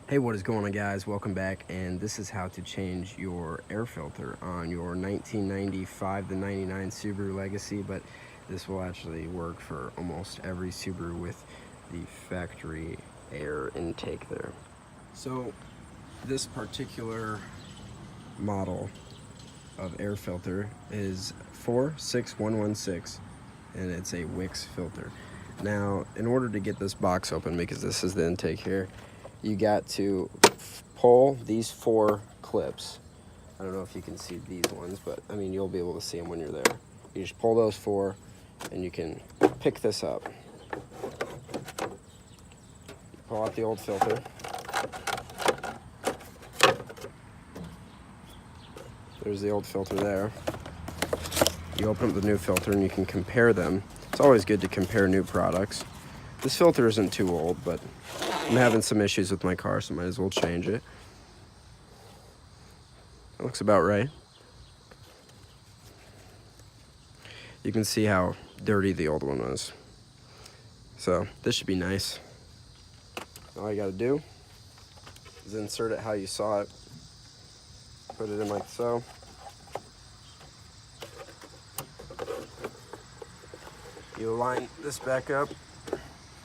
Hey, what is going on, guys? Welcome back, and this is how to change your air filter on your 1995 to 99 Subaru Legacy, but this will actually work for almost every Subaru with the factory air intake there. So this particular model of air filter is 46116, and it's a Wix filter. Now, in order to get this box open, because this is the intake here, you got to pull these 4 clips. I don't know if you can see these ones, but I mean, you'll be able to see them when you're there. You just pull those 4 and you can pick this up. You pull out the old filter. There's the old filter there. You open up the new filter and you can compare them. It's always good to compare new products. This filter isn't too old, but I'm having some issues with my car, so might as well change it. It looks about right. You can see how dirty the old one was. So this should be nice. All you gotta do is insert it how you saw it. Put it in like so. You align this back up.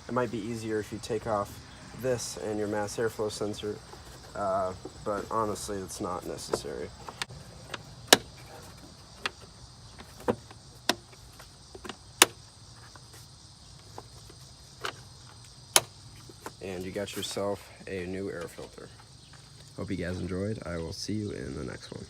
It might be easier if you take off this and your mass airflow sensor, but honestly, it's not necessary. And you got yourself a new air filter. Hope you guys enjoyed. I will see you in the next one.